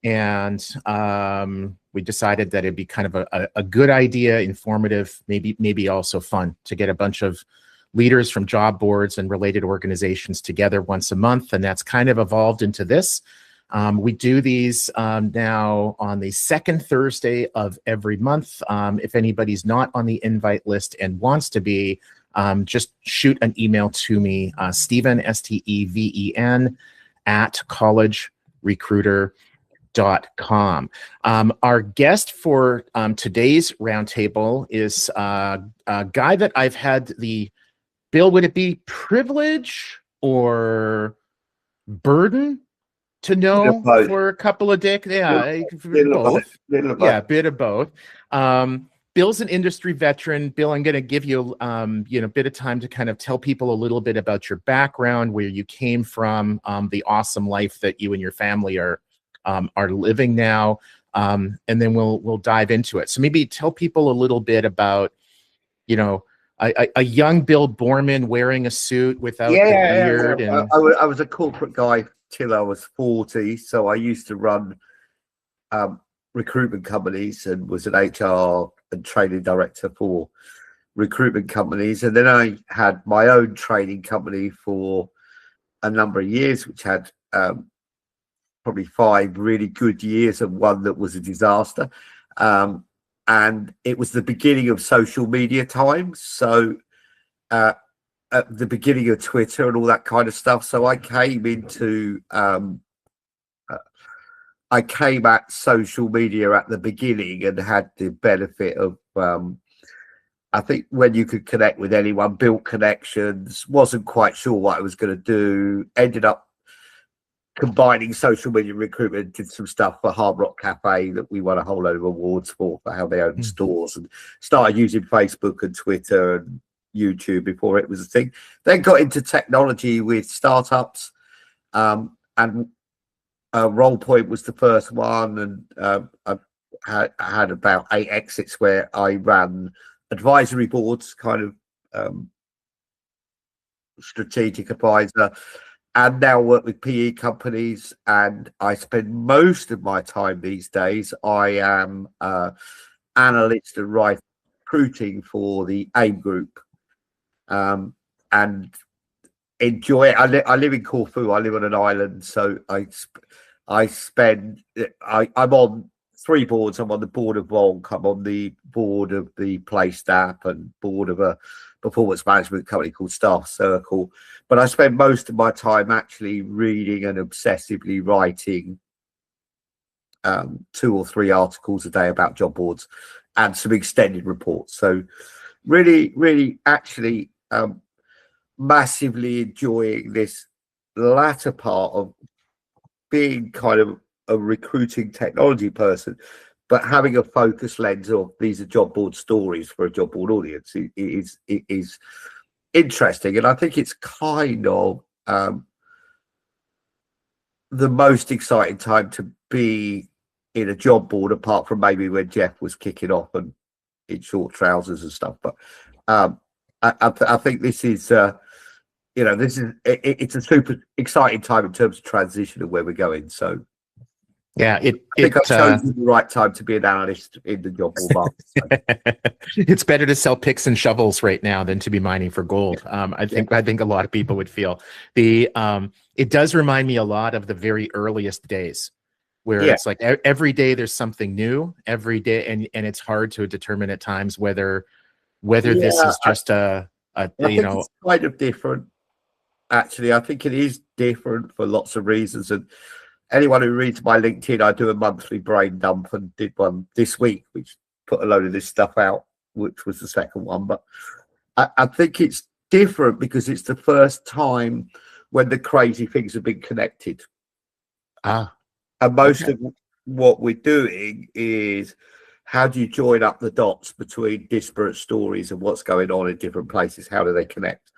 And we decided that it'd be kind of a good idea, informative, maybe also fun to get a bunch of leaders from job boards and related organizations together once a month. And that's kind of evolved into this. We do these now on the second Thursday of every month. If anybody's not on the invite list and wants to be, just shoot an email to me, Steven, Steven, at collegerecruiter.com. Our guest for today's roundtable is a guy that I've had the, Bill, would it be privilege or burden to know for a couple of decades? Yeah, both. Yeah, a bit of both. Bill's an industry veteran. Bill, I'm going to give you, a bit of time to kind of tell people a little bit about your background, where you came from, the awesome life that you and your family are living now, and then we'll dive into it. So maybe tell people a little bit about, a young Bill Boorman wearing a suit without the beard. Yeah. And I was a corporate guy till I was 40, so I used to run recruitment companies and was an HR and training director for recruitment companies. And then I had my own training company for a number of years, which had probably 5 really good years and one that was a disaster. And it was the beginning of social media times. So at the beginning of Twitter and all that kind of stuff. So I came into, I came at social media at the beginning and had the benefit of, I think when you could connect with anyone, built connections, wasn't quite sure what I was going to do, ended up combining social media recruitment, did some stuff for Hard Rock Cafe that we won a whole load of awards for how they own stores, and started using Facebook and Twitter and YouTube before it was a thing. Then got into technology with startups, and Rollpoint was the first one, and I had about 8 exits where I ran advisory boards, kind of strategic advisor, and now work with PE companies. And I spend most of my time these days, I am analyst and recruiting for the AIM Group, and enjoy it. I live in Corfu. I live on an island, so I'm on 3 boards. I'm on the board of Vonk, I'm on the board of the Placed app, and board of a performance management company called Staff Circle. But I spend most of my time actually reading and obsessively writing 2 or 3 articles a day about job boards and some extended reports. So really actually massively enjoying this latter part of being kind of a recruiting technology person, but having a focus lens of these are job board stories for a job board audience. It is interesting, and I think it's kind of the most exciting time to be in a job board, apart from maybe when Jeff was kicking off and in short trousers and stuff. But I think this is it's a super exciting time in terms of transition and where we're going. So yeah, I think I've chosen the right time to be an analyst in the job board market. So. It's better to sell picks and shovels right now than to be mining for gold. I think a lot of people would feel it does remind me a lot of the very earliest days, where it's like every day there's something new every day, and it's hard to determine at times whether this is just it's kind of different. Actually, I think it is different for lots of reasons. And anyone who reads my LinkedIn, I do a monthly brain dump, and did one this week, which put a load of this stuff out, which was the second one. But I think it's different because it's the first time when the crazy things have been connected. And most of what we're doing is, how do you join up the dots between disparate stories and what's going on in different places? How do they connect?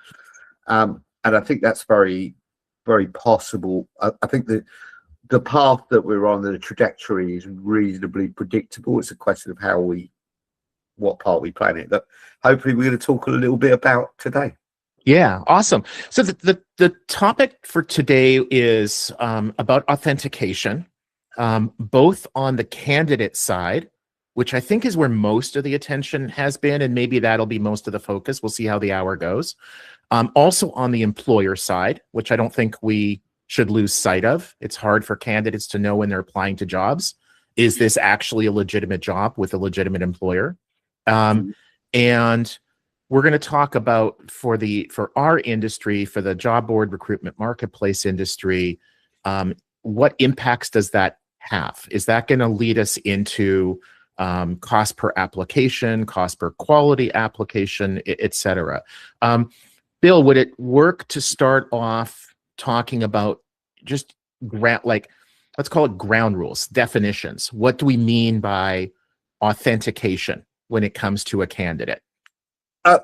And I think that's very, very possible. I think that the path that we're on, the trajectory, is reasonably predictable. It's a question of what part we play in it. That hopefully we're going to talk a little bit about today. Yeah, awesome. So the topic for today is about authentication. both on the candidate side, which I think is where most of the attention has been, and maybe that'll be most of the focus. We'll see how the hour goes. Also on the employer side, which I don't think we should lose sight of. It's hard for candidates to know when they're applying to jobs. Is this actually a legitimate job with a legitimate employer? And we're going to talk about for our industry, for the job board recruitment marketplace industry, what impacts does that have? Is that going to lead us into cost per application, cost per quality application, et cetera? Bill, would it work to start off talking about just let's call it ground rules, definitions? What do we mean by authentication when it comes to a candidate?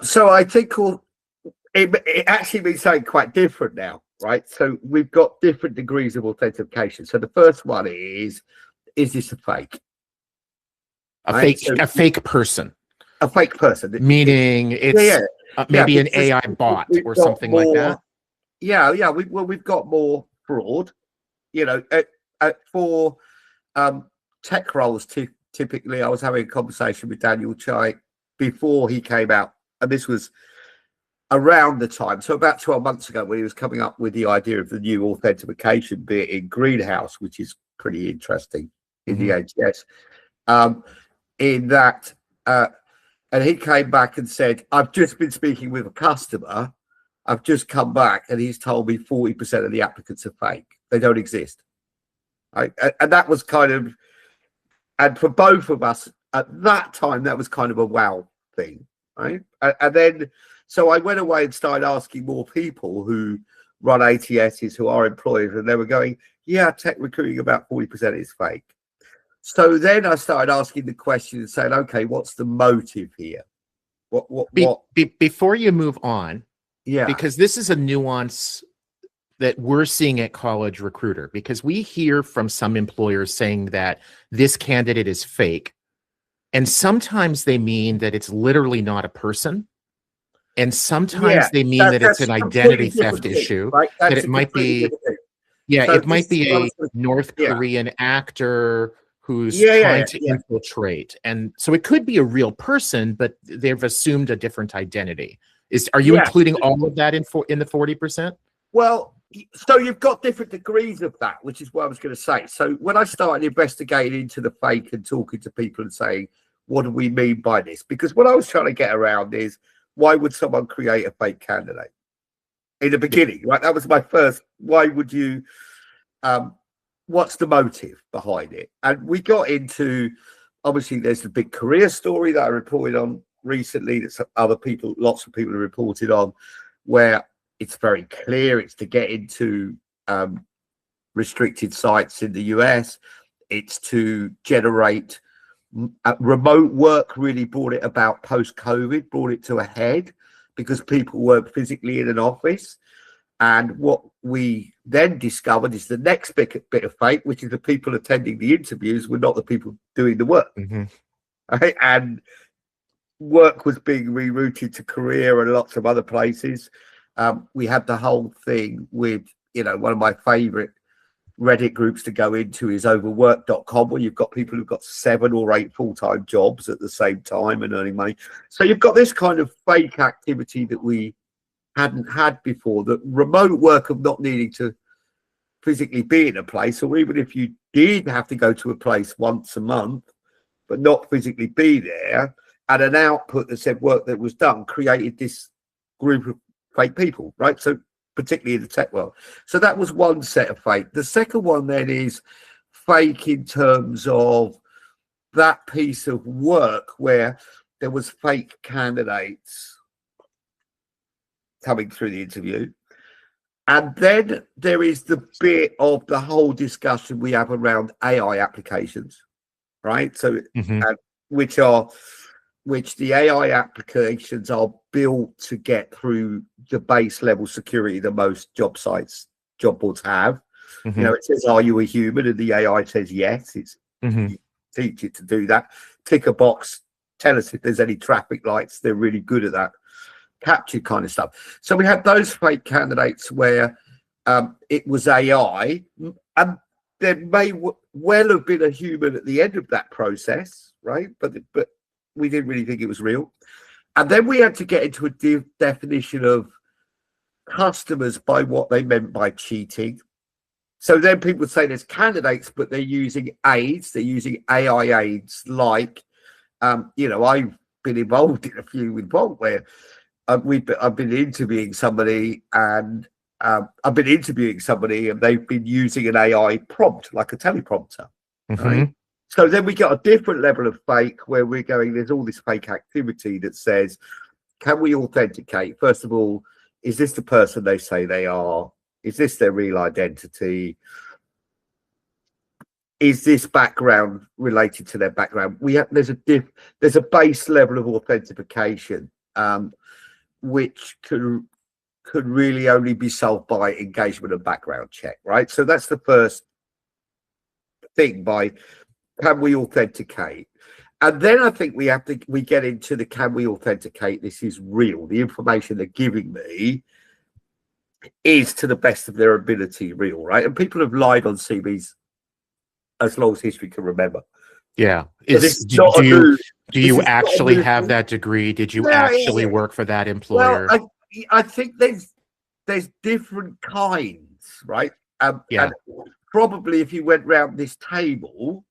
So I think it actually means something quite different now, right? So we've got different degrees of authentication. So the first one is this a fake? A fake person. A fake person. Meaning it's maybe an AI bot or something like that. Yeah. We've got more fraud, for tech roles. Typically, I was having a conversation with Daniel Chai before he came out, and this was around the time, so about 12 months ago, when he was coming up with the idea of the new authentication bit in Greenhouse, which is pretty interesting in the ATS. In that, and he came back and said, I've just been speaking with a customer. I've just come back and he's told me 40% of the applicants are fake. They don't exist. Right? And that was kind of, and for both of us at that time, that was kind of a wow thing. Right. And then, so I went away and started asking more people who run ATSs, who are employers, and they were going, yeah, tech recruiting about 40% is fake. So then I started asking the question and saying, okay, what's the motive here? Before you move on, yeah, because this is a nuance that we're seeing at College Recruiter, because we hear from some employers saying that this candidate is fake. And sometimes they mean that it's literally not a person. And sometimes they mean that it's an identity theft issue, right? That it might be, so it might be a North Korean actor who's trying to infiltrate. And so it could be a real person, but they've assumed a different identity. Are you including all of that in the 40%? Well, so you've got different degrees of that, which is what I was going to say. So when I started investigating into the fake and talking to people and saying, what do we mean by this? Because what I was trying to get around is, why would someone create a fake candidate in the beginning, right? That was my first, why would you, what's the motive behind it? And we got into, obviously there's the big career story that I reported on recently, that lots of people have reported on, where it's very clear it's to get into restricted sites in the US. It's to generate remote work. Really brought it about post-COVID, brought it to a head because people weren't physically in an office. And what we then discovered is the next bit of fake, which is the people attending the interviews were not the people doing the work. Right? And work was being rerouted to Korea and lots of other places. We had the whole thing with, one of my favorite Reddit groups to go into is overwork.com, where you've got people who've got 7 or 8 full-time jobs at the same time and earning money. So you've got this kind of fake activity that we hadn't had before, that remote work of not needing to physically be in a place, or even if you did have to go to a place once a month, but not physically be there, and an output that said work that was done, created this group of fake people, right? So particularly in the tech world. So that was one set of fake. The second one then is fake in terms of that piece of work where there was fake candidates coming through the interview. And then there is the bit of the whole discussion we have around AI applications, right? So which the AI applications are built to get through the base level security that most job boards have. It says, are you a human? And the AI says yes. It's you teach it to do that. Tick a box, tell us if there's any traffic lights. They're really good at that capture kind of stuff. So we had those fake candidates where it was AI, and there well have been a human at the end of that process, right? But we didn't really think it was real. And then we had to get into a definition of customers by what they meant by cheating. So then people would say there's candidates, but they're using aids, they're using AI aids, like, you know, I've been involved in a few with Bolt where I've been interviewing somebody and they've been using an AI prompt, like a teleprompter. Right? So then we got a different level of fake where we're going, there's all this fake activity that says, can we authenticate? First of all, is this the person they say they are? Is this their real identity? Is this background related to their background? There's a base level of authentication, which could really only be solved by engagement and background check, right? So that's the first thing, by can we authenticate? And then I think we get into the can we authenticate this is real. The information they're giving me is to the best of their ability real, right? And people have lied on CVs as long as history can remember. Yeah. Do you actually have that degree? Did you actually work for that employer? Well, I think there's different kinds, right? And probably if you went round this table,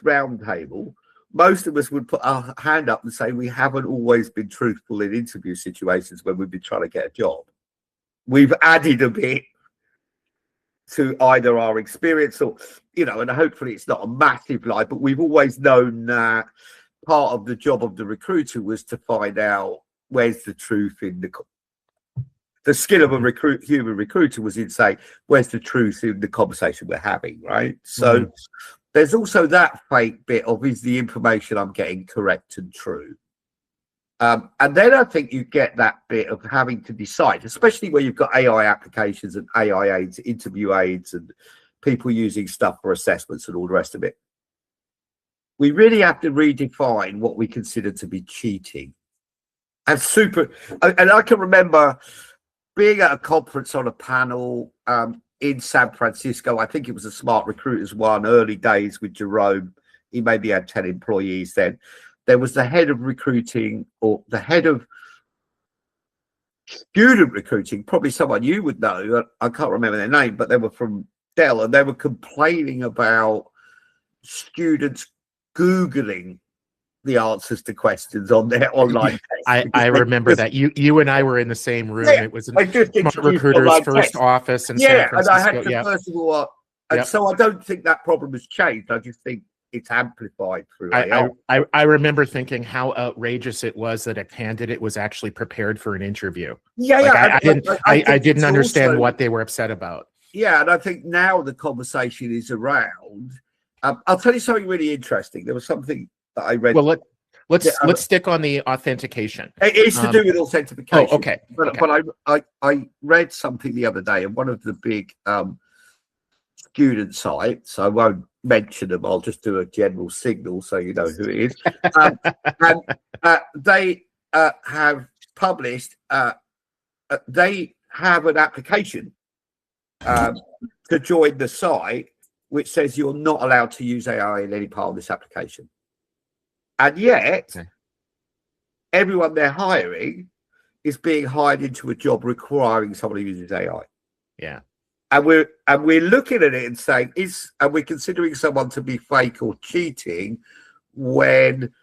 round table, most of us would put our hand up and say we haven't always been truthful in interview situations when we've been trying to get a job. We've added a bit to either our experience or, you know, and hopefully it's not a massive lie, but we've always known that part of the job of the recruiter was to find out where's the truth in the skill of a human recruiter was in saying, where's the truth in the conversation we're having, right? So there's also that fake bit of, is the information I'm getting correct and true? And then I think you get that bit of having to decide, especially where you've got AI applications and AI aids, interview aids, and people using stuff for assessments and all the rest of it. We really have to redefine what we consider to be cheating. And I can remember being at a conference on a panel in San Francisco. I think it was a Smart Recruiters one, early days with Jerome. He maybe had 10 employees then. There was the head of recruiting, or the head of student recruiting, probably someone you would know. I can't remember their name, but they were from Dell, and they were complaining about students Googling the answers to questions on their online test. I remember that you and I were in the same room. It was Smart Recruiter's first office in San Francisco. And I had to first of all, so I don't think that problem has changed. I just think it's amplified through AI. I remember thinking how outrageous it was that a candidate was actually prepared for an interview. I didn't understand what they were upset about. Yeah, and I think now the conversation is around. I'll tell you something really interesting. There was something that I read. Well, let's stick on the authentication. It's to do with authentication. Oh, okay. But I read something the other day, and one of the big student sites, I won't mention them, I'll just do a general signal so you know who it is. And they have published, they have an application to join the site which says you're not allowed to use AI in any part of this application. And yet, everyone they're hiring is being hired into a job requiring someone who uses AI. Yeah. And we're looking at it and saying, and we're considering someone to be fake or cheating, when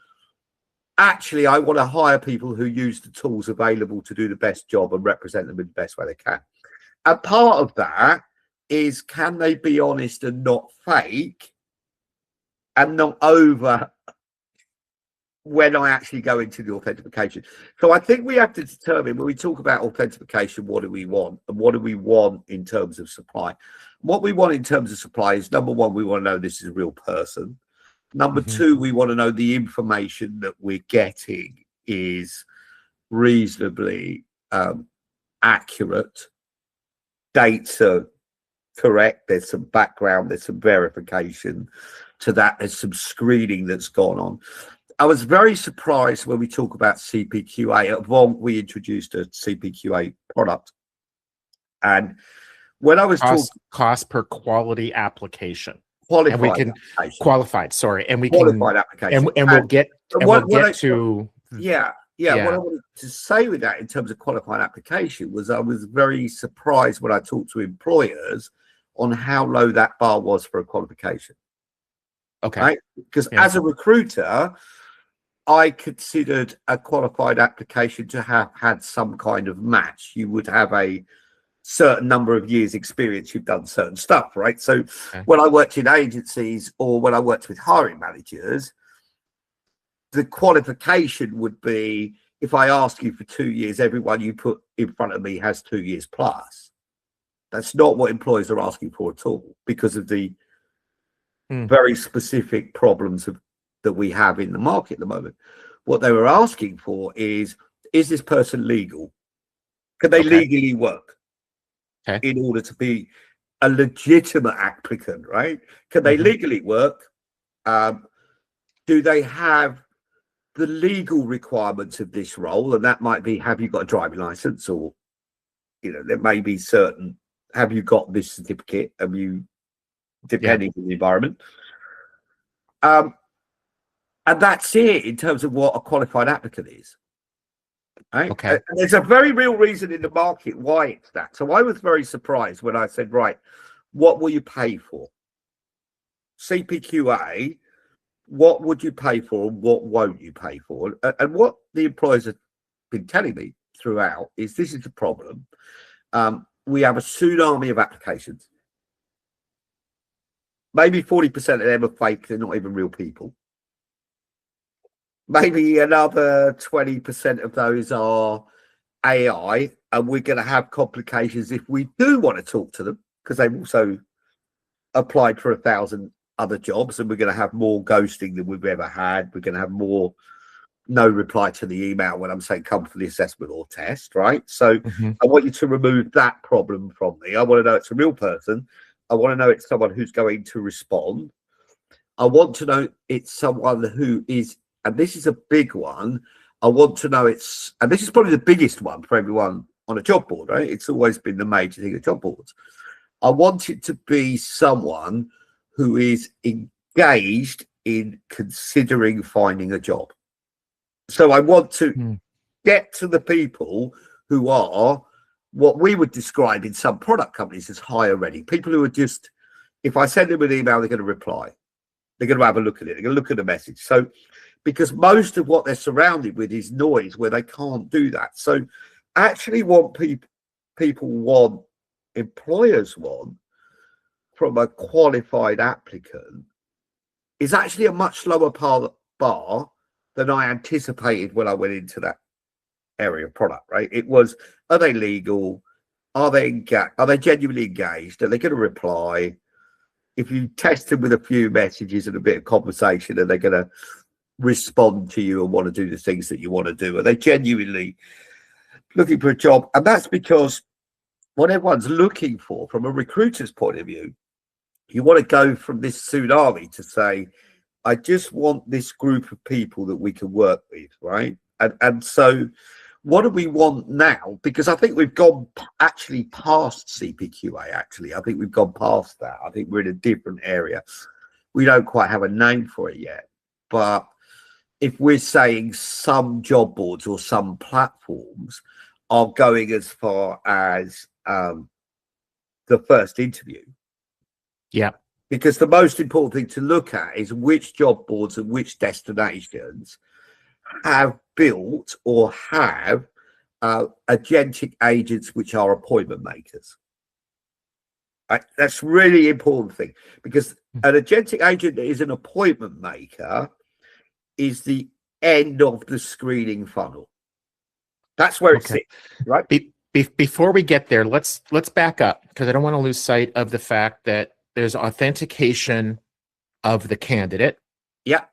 actually I want to hire people who use the tools available to do the best job and represent them in the best way they can. And part of that is, can they be honest and not fake and not over when I actually go into the authentication? So I think we have to determine, when we talk about authentication, what do we want, and what do we want in terms of supply? What we want in terms of supply is, number one, we want to know this is a real person. Number two, we want to know the information that we're getting is reasonably accurate. Dates are correct. There's some background, there's some verification to that. There's some screening that's gone on. I was very surprised when we talk about CPQA. At Vonk, we introduced a CPQA product, and when I was talking cost per quality application. qualified And we can application. Qualified, sorry, and we Qualified can application. and we'll get to yeah. What I wanted to say with that in terms of qualified application was I was very surprised when I talked to employers on how low that bar was for a qualification. Okay. Right? Because as a recruiter, I considered a qualified application to have had some kind of match. You would have a certain number of years experience, you've done certain stuff, right? So when I worked in agencies or when I worked with hiring managers, the qualification would be, if I ask you for 2 years, everyone you put in front of me has 2 years plus. That's not what employers are asking for at all, because of the very specific problems that we have in the market at the moment. What they were asking for is this person legal? Can they legally work in order to be a legitimate applicant, right? Can they legally work? Do they have the legal requirements of this role? And that might be, have you got a driving license? Or, there may be certain, have you got this certificate? Have you, depending on the environment? And that's it in terms of what a qualified applicant is. Right? Okay. And there's a very real reason in the market why it's that. So I was very surprised when I said, right, what will you pay for? CPQA, what would you pay for and what won't you pay for? And what the employers have been telling me throughout is this is the problem. We have a tsunami of applications. Maybe 40% of them are fake. They're not even real people. Maybe another 20% of those are AI, and we're going to have complications if we do want to talk to them, because they've also applied for 1,000 other jobs, and we're going to have more ghosting than we've ever had. We're going to have more no reply to the email when I'm saying come for the assessment or test, right? So I want you to remove that problem from me. I want to know it's a real person. I want to know it's someone who's going to respond. I want to know it's someone who is, and this is a big one, I want to know it's, and this is probably the biggest one for everyone on a job board, right? It's always been the major thing of job boards. I want it to be someone who is engaged in considering finding a job. So I want to get to the people who are what we would describe in some product companies as hire ready. People who are just, if I send them an email, they're going to reply. They're going to have a look at it. They're going to look at the message. So, because most of what they're surrounded with is noise where they can't do that. So actually what people want, employers want from a qualified applicant is actually a much lower bar than I anticipated when I went into that area of product, right? It was, are they legal? Are they genuinely engaged? Are they going to reply? If you test them with a few messages and a bit of conversation, are they going to respond to you and want to do the things that you want to do? Are they genuinely looking for a job? And that's because what everyone's looking for from a recruiter's point of view, you want to go from this tsunami to say, I just want this group of people that we can work with, right? And so what do we want now? Because I think we've gone actually past CPQA, actually. I think we've gone past that. I think we're in a different area. We don't quite have a name for it yet. But if we're saying some job boards or some platforms are going as far as the first interview. Yeah. Because the most important thing to look at is which job boards and which destinations have built or have agentic agents which are appointment makers. Right? That's really important thing, because an agentic agent that is an appointment maker is the end of the screening funnel. That's where it sits, right? Before we get there, let's back up, because I don't want to lose sight of the fact that there's authentication of the candidate. Yeah.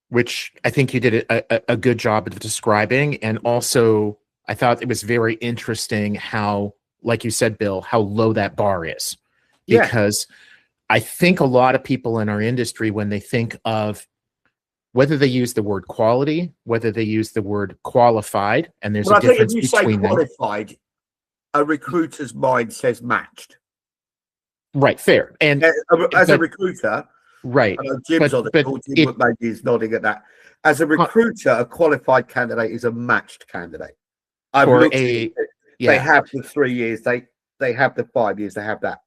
Which I think you did a good job of describing. And also, I thought it was very interesting how, like you said, Bill, how low that bar is. Because I think a lot of people in our industry, when they think of whether they use the word quality, whether they use the word qualified, and there's a difference between them. Qualified, a recruiter's mind says matched. Right, fair. And as a recruiter, right. I know Jim's on the call. Jim maybe is nodding at that. As a recruiter, a qualified candidate is a matched candidate. I've looked at it. They have the 3 years, they have the 5 years, they have that.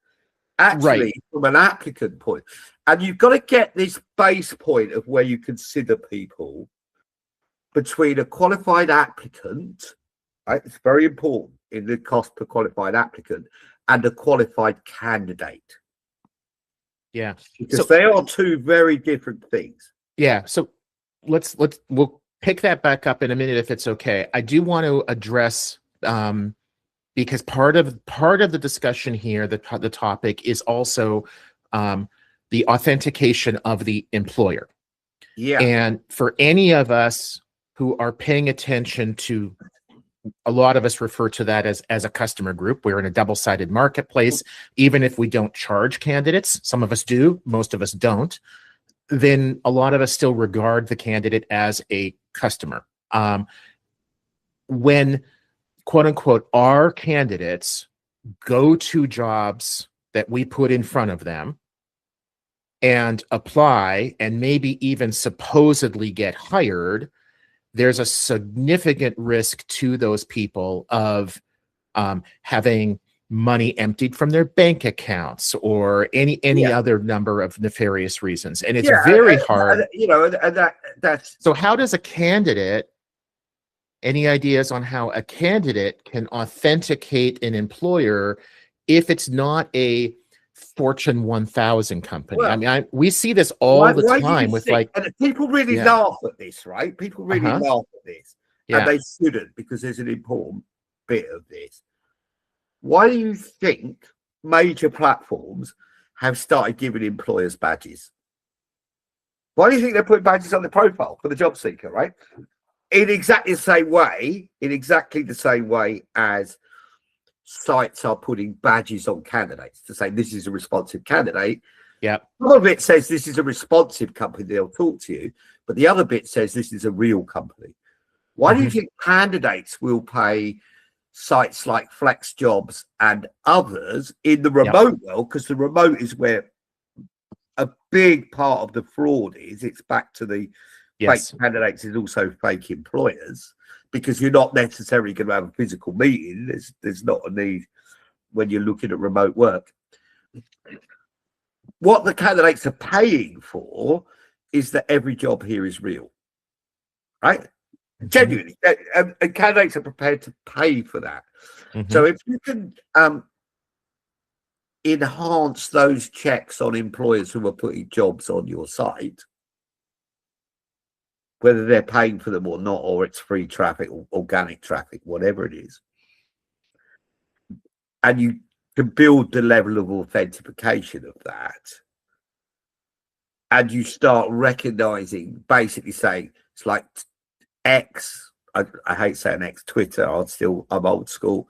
Actually, from an applicant point, and you've got to get this base point of where you consider people between a qualified applicant, right? It's very important in the cost per qualified applicant, and a qualified candidate. Yeah, because they are two very different things. Yeah, so we'll pick that back up in a minute if it's okay. I do want to address because part of the discussion here, the topic is also the authentication of the employer. Yeah, and for any of us who are paying attention to, a lot of us refer to that as a customer group. We're in a double-sided marketplace. Even if we don't charge candidates, some of us do, most of us don't, then a lot of us still regard the candidate as a customer. When, quote unquote, our candidates go to jobs that we put in front of them and apply and maybe even supposedly get hired, there's a significant risk to those people of having money emptied from their bank accounts or any other number of nefarious reasons. And it's very hard. That's so how does a candidate, any ideas on how a candidate can authenticate an employer if it's not a Fortune 1000 company? Well, I mean, we see this all the time with and people really laugh at this, right? People really laugh at this, and they shouldn't, because there's an important bit of this. Why do you think major platforms have started giving employers badges? Why do you think they're putting badges on the profile for the job seeker, right? In exactly the same way as sites are putting badges on candidates to say this is a responsive candidate. Yeah. Some of it says this is a responsive company, they'll talk to you, but the other bit says this is a real company. Why do you think candidates will pay sites like Flex Jobs and others in the remote world? Because the remote is where a big part of the fraud is. It's back to the fake candidates is also fake employers, because you're not necessarily going to have a physical meeting. There's not a need when you're looking at remote work. What the candidates are paying for is that every job here is real, right? Genuinely, and candidates are prepared to pay for that. So if you can enhance those checks on employers who are putting jobs on your site, whether they're paying for them or not, or it's free traffic or organic traffic, whatever it is, and you can build the level of authentication of that, and you start recognizing, basically saying, it's like X, I hate saying X, Twitter, I'm old school,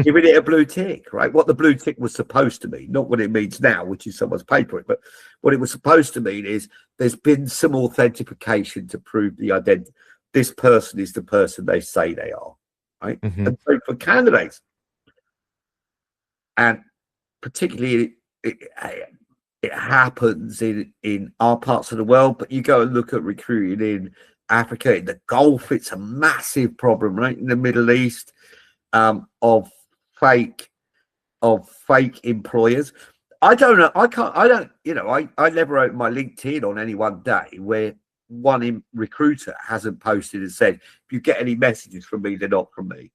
giving it a blue tick, right? What the blue tick was supposed to mean, not what it means now, which is someone's paid for it, but what it was supposed to mean is there's been some authentication to prove the identity. This person is the person they say they are, right? And so for candidates, and particularly it happens in our parts of the world, but you go and look at recruiting in Africa, in the Gulf, it's a massive problem, right? In the Middle East, of fake employers. I don't know. I never open my LinkedIn on any one day where one recruiter hasn't posted and said, if you get any messages from me, they're not from me.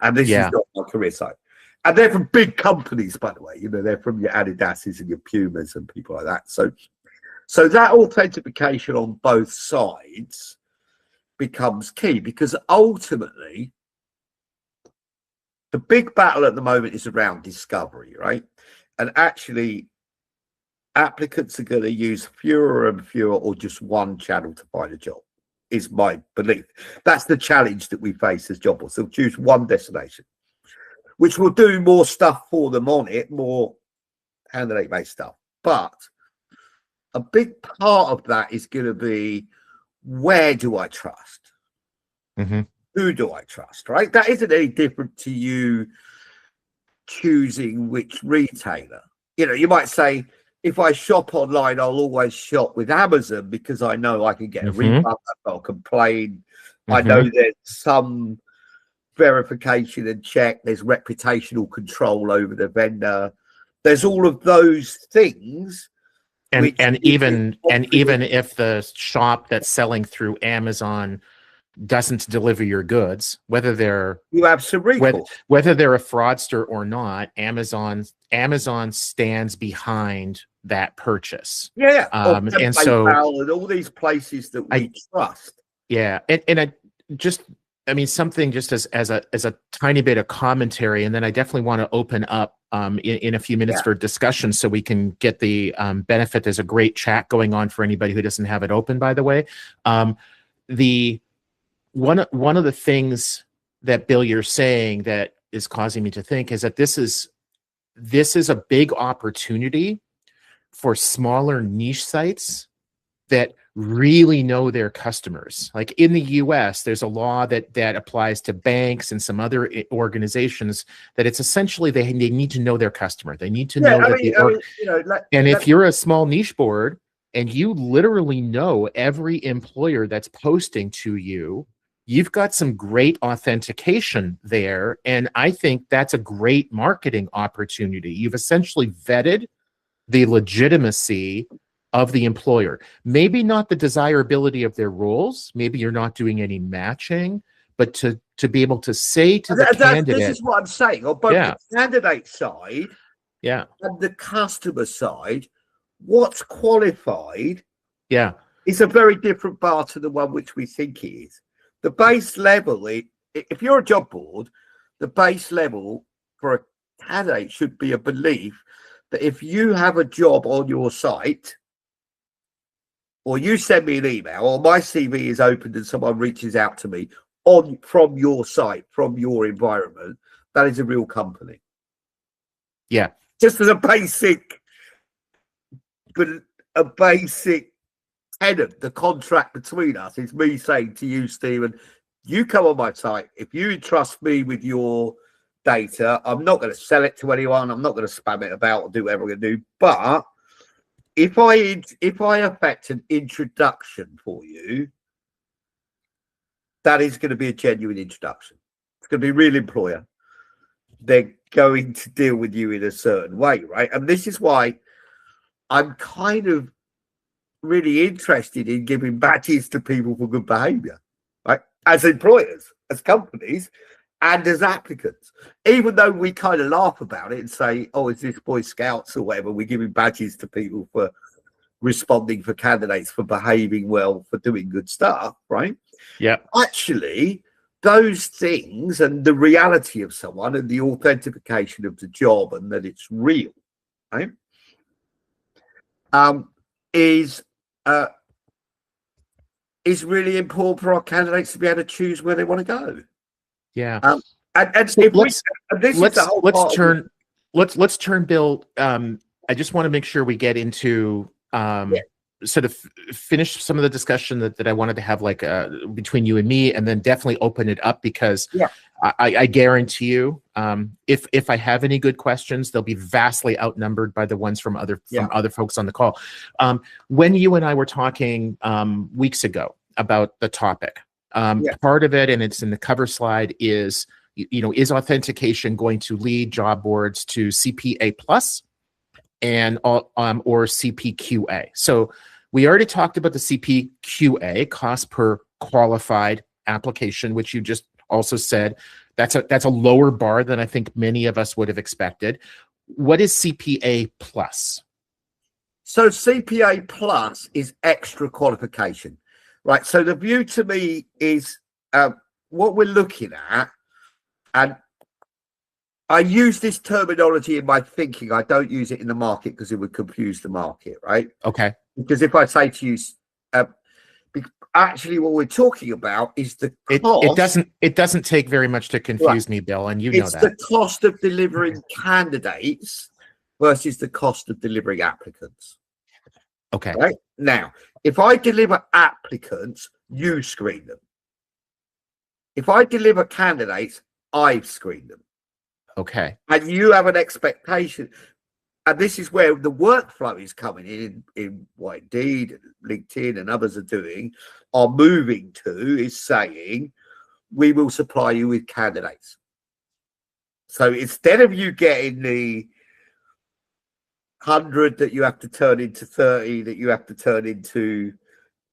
And this is not my career site. And they're from big companies, by the way. They're from your Adidas's and your Pumas and people like that. So that authentication on both sides becomes key, because ultimately the big battle at the moment is around discovery, right? And actually, applicants are going to use fewer and fewer or just one channel to find a job, is my belief. That's the challenge that we face as job boards. They'll choose one destination, which will do more stuff for them on it, more candidate-based stuff. But a big part of that is going to be, where do I trust? Who do I trust, right? That isn't any different to you choosing which retailer. you might say, if I shop online, I'll always shop with Amazon because I know I can get a refund, I'll complain. I know there's some verification and check, there's reputational control over the vendor. There's all of those things. And even if the shop that's selling through Amazon doesn't deliver your goods, whether they're you have some recourse. Whether they're a fraudster or not, Amazon stands behind that purchase. And so and all these places that we trust. Yeah, something just as a tiny bit of commentary, and then I definitely want to open up in a few minutes for discussion so we can get the benefit. There's a great chat going on for anybody who doesn't have it open, by the way. One of the things that, Bill, you're saying that is causing me to think is that this is a big opportunity for smaller niche sites that really know their customers. Like in the US, there's a law that applies to banks and some other organizations that it's essentially they need to know their customer. They need to know if you're a small niche board and you literally know every employer that's posting to you, you've got some great authentication there. And I think that's a great marketing opportunity. You've essentially vetted the legitimacy of the employer. Maybe not the desirability of their roles. Maybe you're not doing any matching, but to be able to say to the candidate. This is what I'm saying. On both the candidate side and the customer side, what's qualified is a very different bar to the one which we think it is. The base level, if you're a job board, the base level for a candidate should be a belief that if you have a job on your site, or you send me an email, or my CV is opened and someone reaches out to me from your site, from your environment, that is a real company. Yeah. Just as a basic tenant, the contract between us is me saying to you, Stephen, you come on my site. If you entrust me with your data, I'm not going to sell it to anyone. I'm not going to spam it about or do whatever I'm going to do. But if I effect an introduction for you, that is going to be a genuine introduction. It's going to be a real employer. They're going to deal with you in a certain way, right? And this is why I'm kind of really interested in giving badges to people for good behavior, right? As employers, as companies, and as applicants. Even though we kind of laugh about it and say, oh, is this Boy Scouts or whatever, we're giving badges to people for responding, for candidates, for behaving well, for doing good stuff, right? Yeah. Actually, those things and the reality of someone and the authentication of the job and that it's real, right? Is really important for our candidates to be able to choose where they want to go. Yeah. Let's turn, Bill. I just want to make sure we get into sort of finish some of the discussion that I wanted to have, like between you and me, and then definitely open it up because I guarantee you, if I have any good questions, they'll be vastly outnumbered by the ones from other folks on the call. When you and I were talking weeks ago about the topic, part of it, and it's in the cover slide, is is authentication going to lead job boards to CPA plus and or CPQA? So we already talked about the CPQA, cost per qualified application, which you just also said that's a lower bar than I think many of us would have expected. What is CPA plus? So CPA plus is extra qualification, right? So the view to me is what we're looking at, and I use this terminology in my thinking. I don't use it in the market because it would confuse the market, right? Okay. Because if I say to you, actually what we're talking about is the cost. It doesn't take very much to confuse me, Bill, and you know that. It's the cost of delivering candidates versus the cost of delivering applicants. Okay. Right? Now, if I deliver applicants, you screen them. If I deliver candidates, I screen them. Okay. And you have an expectation. And this is where the workflow is coming in what Indeed, LinkedIn, and others are moving to, is saying, we will supply you with candidates. So instead of you getting the 100 that you have to turn into 30, that you have to turn into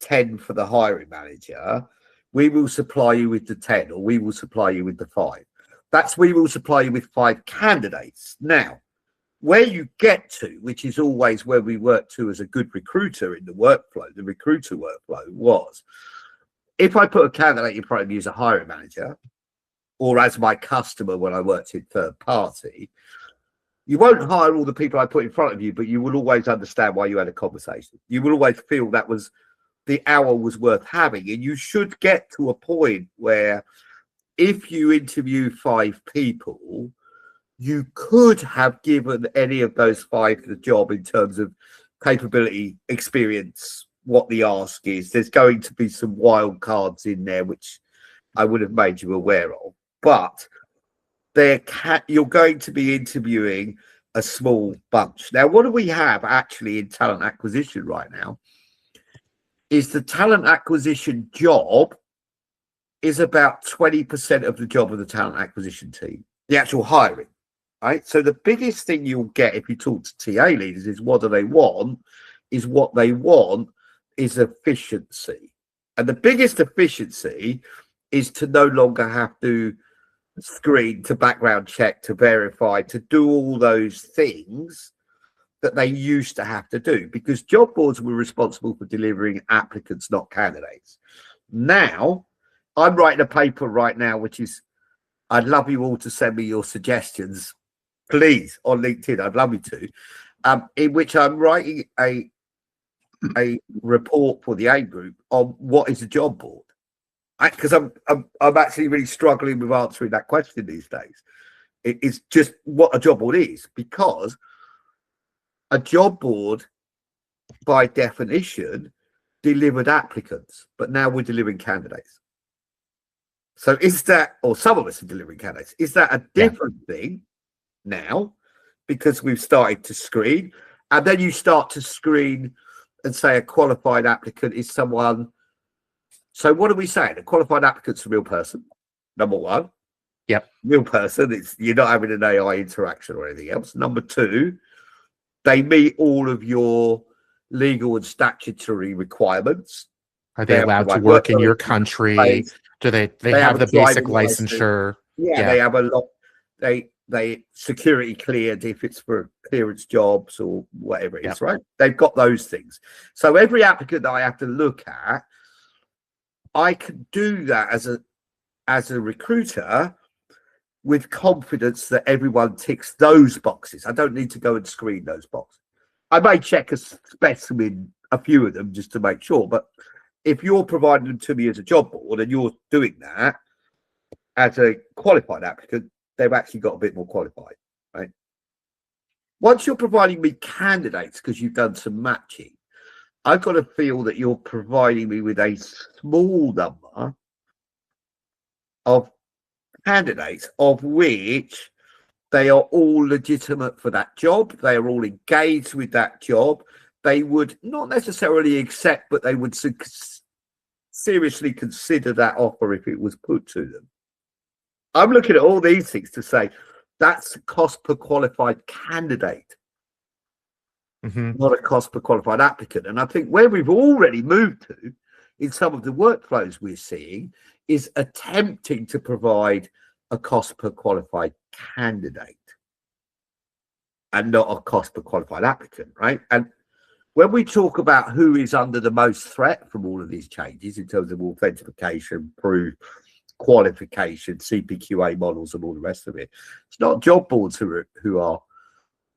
10 for the hiring manager, we will supply you with the 10, or we will supply you with the 5. We will supply you with 5 candidates. Now, where you get to, which is always where we work to as a good recruiter in the workflow, the recruiter workflow was, if I put a candidate in front of you as a hiring manager, or as my customer when I worked in third party, you won't hire all the people I put in front of you, but you will always understand why you had a conversation. You will always feel that was the hour was worth having. And you should get to a point where if you interview 5 people, you could have given any of those 5 the job in terms of capability, experience, what the ask is. There's going to be some wild cards in there, which I would have made you aware of. But you're going to be interviewing a small bunch. Now, what do we have actually in talent acquisition right now? Is the talent acquisition job is about 20% of the job of the talent acquisition team, the actual hiring, right? So the biggest thing you'll get if you talk to TA leaders is what do they want? Is what they want is efficiency. And the biggest efficiency is to no longer have to screen, to background check, to verify, to do all those things that they used to have to do, because job boards were responsible for delivering applicants, not candidates. Now, I'm writing a paper right now, which is, I'd love you all to send me your suggestions, please, on LinkedIn. I'd love you to, in which I'm writing a report for the A group on what is a job board. Because I'm actually really struggling with answering that question these days. It's just what a job board is, because a job board, by definition, delivered applicants, but now we're delivering candidates. So is that, or some of us are delivering candidates, is that a different thing now? Because we've started to screen, and then you start to screen and say a qualified applicant is someone. So what are we saying? A qualified applicant's a real person, number one. Yep. Real person. You're not having an AI interaction or anything else. Number 2, they meet all of your legal and statutory requirements. Are they allowed to work in your country? Do they have the basic licensure? Yeah, they have a lot. They security cleared if it's for clearance jobs or whatever it is, right? They've got those things. So every applicant that I have to look at, I can do that as a recruiter with confidence that everyone ticks those boxes. I don't need to go and screen those boxes. I may check a specimen, a few of them, just to make sure. But if you're providing them to me as a job board and you're doing that as a qualified applicant, they've actually got a bit more qualified, right? Once you're providing me candidates because you've done some matching, I've got to feel that you're providing me with a small number of candidates of which they are all legitimate for that job. They are all engaged with that job. They would not necessarily accept, but they would seriously consider that offer if it was put to them. I'm looking at all these things to say that's cost per qualified candidate. Not a cost per qualified applicant. And I think where we've already moved to in some of the workflows we're seeing is attempting to provide a cost per qualified candidate and not a cost per qualified applicant, right? And when we talk about who is under the most threat from all of these changes in terms of authentication, proof, qualification, CPQA models and all the rest of it, it's not job boards who are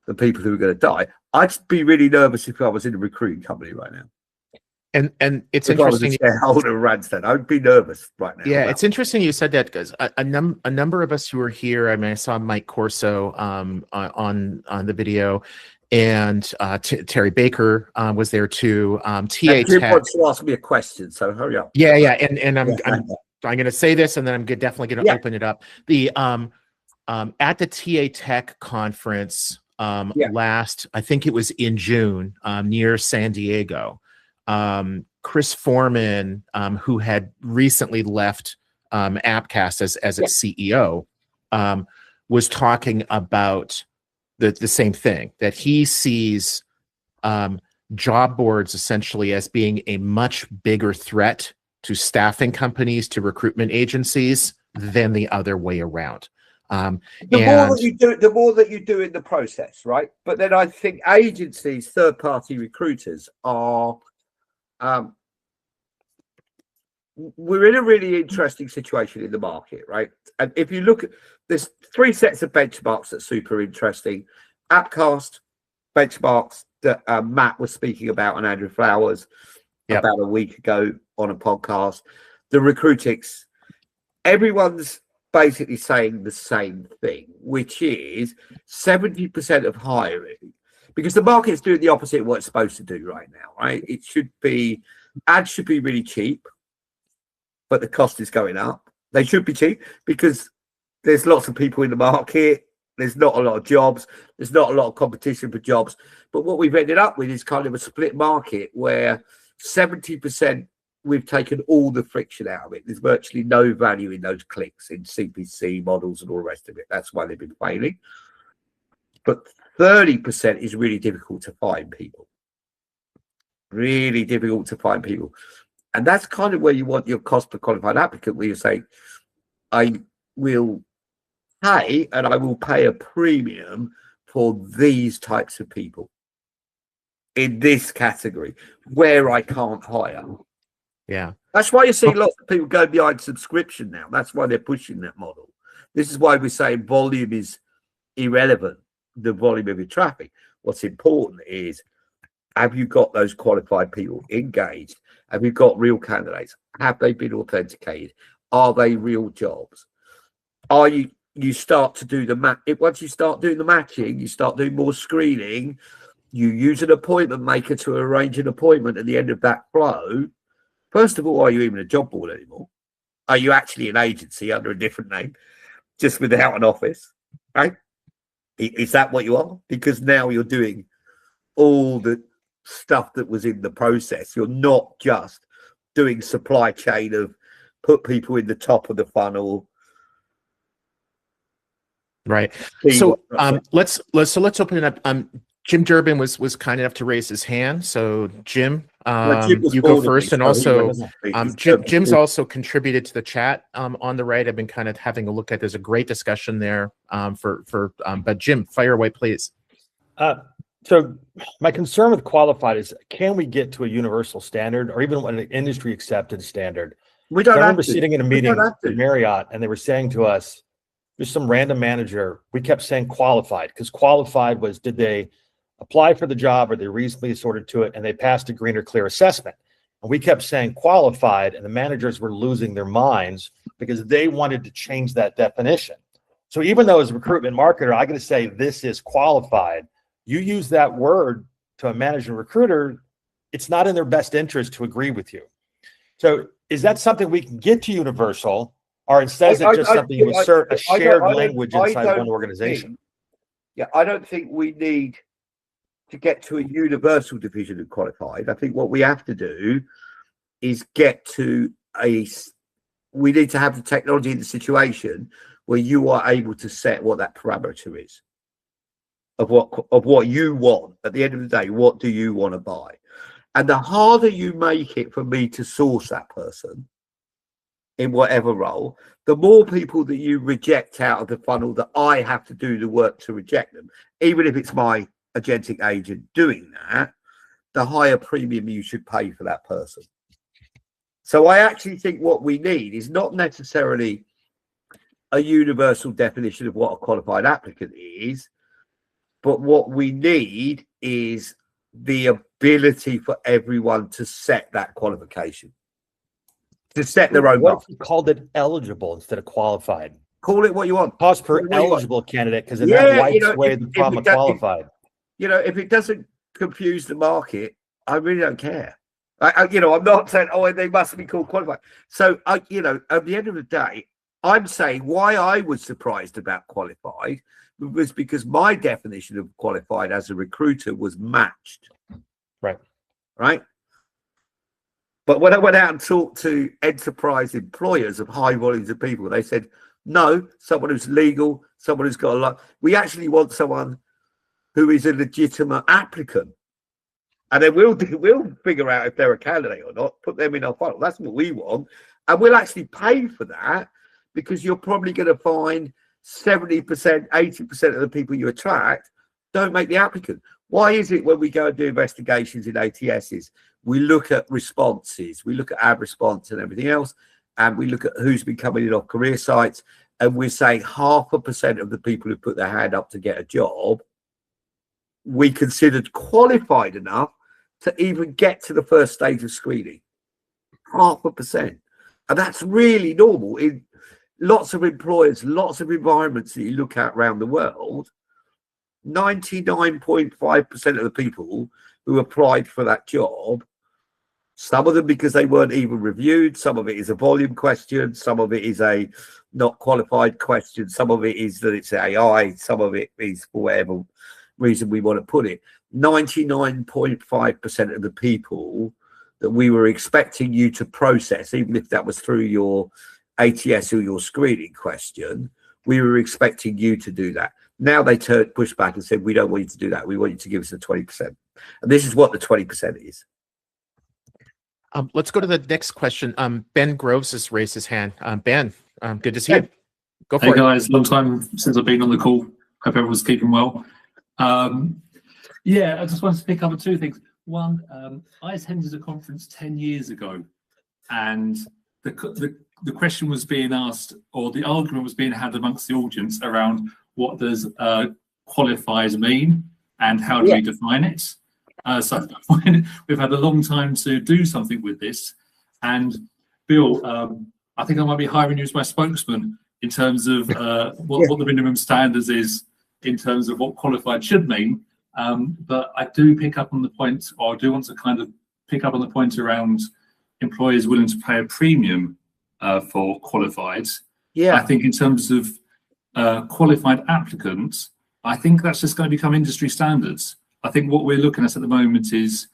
the people who are going to die. I'd be really nervous if I was in a recruiting company right now. And it's if interesting. I was a shareholder of Randstad, I'd be nervous right now. Yeah, it's interesting you said that, because a number of us who were here. I mean, I saw Mike Corso on the video, and Terry Baker was there too. TA Jim Tech wants to ask me a question, so hurry up. Yeah, and I'm going to say this, and then I'm definitely going to open it up. The at the TA Tech conference, last, I think it was in June, near San Diego. Chris Foreman, who had recently left Appcast as its CEO, was talking about the same thing, that he sees job boards essentially as being a much bigger threat to staffing companies, to recruitment agencies, than the other way around. The more that you do in the process, right? But then I think agencies, third-party recruiters are, we're in a really interesting situation in the market, right? And if you look at, there's three sets of benchmarks that are super interesting. Appcast benchmarks that Matt was speaking about and Andrew Flowers about a week ago on a podcast. The Recruitix, everyone's basically saying the same thing, which is 70% of hiring, because the market's doing the opposite of what it's supposed to do right now, right? It should be, ads should be really cheap, but the cost is going up. They should be cheap because there's lots of people in the market. There's not a lot of jobs. There's not a lot of competition for jobs. But what we've ended up with is kind of a split market where 70%, we've taken all the friction out of it. There's virtually no value in those clicks in CPC models and all the rest of it. That's why they've been failing. But 30% is really difficult to find people. Really difficult to find people. And that's kind of where you want your cost per qualified applicant, where you say, I will pay, and I will pay a premium for these types of people in this category where I can't hire. Yeah. That's why you see lots of people go behind subscription now. That's why they're pushing that model. This is why we're saying volume is irrelevant, the volume of your traffic. What's important is, have you got those qualified people engaged? Have you got real candidates? Have they been authenticated? Are they real jobs? Are you start to do the once you start doing the matching, you start doing more screening, you use an appointment maker to arrange an appointment at the end of that flow. First of all, are you even a job board anymore? Are you actually an agency under a different name, just without an office, right? Is that what you are? Because now you're doing all the stuff that was in the process. You're not just doing supply chain of put people in the top of the funnel. Right. So let's open it up. Jim Durbin was kind enough to raise his hand. So Jim, you go first. And also Jim's also contributed to the chat on the right. I've been kind of having a look at, there's a great discussion there but Jim, fire away, please. So my concern with qualified is, can we get to a universal standard or even an industry accepted standard? We don't. I remember sitting in a meeting with Marriott, and they were saying to us, there's some random manager. We kept saying qualified, because qualified was, did they apply for the job or they reasonably assorted to it and they passed a green or clear assessment? And we kept saying qualified, and the managers were losing their minds because they wanted to change that definition. So even though as a recruitment marketer, I got to say this is qualified, you use that word to a manager recruiter, it's not in their best interest to agree with you. So is that something we can get to universal, or instead is it just something you insert a shared language inside one organization? I don't think we need to get to a universal division of qualified. I think what we have to do is we need to have the technology in the situation where you are able to set what that parameter is of what you want. At the end of the day, what do you want to buy? And the harder you make it for me to source that person in whatever role, the more people that you reject out of the funnel that I have to do the work to reject them. Even if it's my agentic agent doing that, the higher premium you should pay for that person. So I actually think what we need is not necessarily a universal definition of what a qualified applicant is, but what we need is the ability for everyone to set that qualification, to set their own. What if you called it eligible instead of qualified? Call it what you want. Cost per eligible candidate, because then that wipes away the problem of qualified. If it doesn't confuse the market, I really don't care. I'm not saying, they must be called qualified. So, at the end of the day, I'm saying why I was surprised about qualified was because my definition of qualified as a recruiter was matched. Right. But when I went out and talked to enterprise employers of high volumes of people, they said, no, someone who's legal, someone who's got a lot. We actually want someone who is a legitimate applicant. And then we'll figure out if they're a candidate or not, put them in our funnel. That's what we want. And we'll actually pay for that, because you're probably going to find 70%, 80% of the people you attract don't make the applicant. Why is it when we go and do investigations in ATSs, we look at responses, we look at ad response and everything else, and we look at who's been coming in off career sites, and we're saying 0.5% of the people who put their hand up to get a job, we considered qualified enough to even get to the first stage of screening. 0.5%. And that's really normal in lots of employers, lots of environments that you look at around the world. 99.5% of the people who applied for that job, some of them because they weren't even reviewed, some of it is a volume question, some of it is a not qualified question, some of it is that it's AI, some of it is for whatever reason we want to put it. 99.5% of the people that we were expecting you to process, even if that was through your ATS or your screening question, we were expecting you to do that. Now they pushed back and said, we don't want you to do that. We want you to give us the 20%. And this is what the 20% is. Let's go to the next question. Ben Groves has raised his hand. Ben, good to see you. Go for it. Hey guys, long time since I've been on the call. Hope everyone's keeping well. Yeah, I just wanted to pick up on two things. One, I attended a conference 10 years ago, and the question was being asked, or the argument was being had amongst the audience around what does qualified mean and how do we define it. So we've had a long time to do something with this. And Bill, I think I might be hiring you as my spokesman in terms of what the minimum standards is in terms of what qualified should mean. But I do pick up on the point, or I do want to kind of pick up on the point around employers willing to pay a premium for qualified. Yeah. I think in terms of qualified applicants, I think that's just going to become industry standards. I think what we're looking at the moment is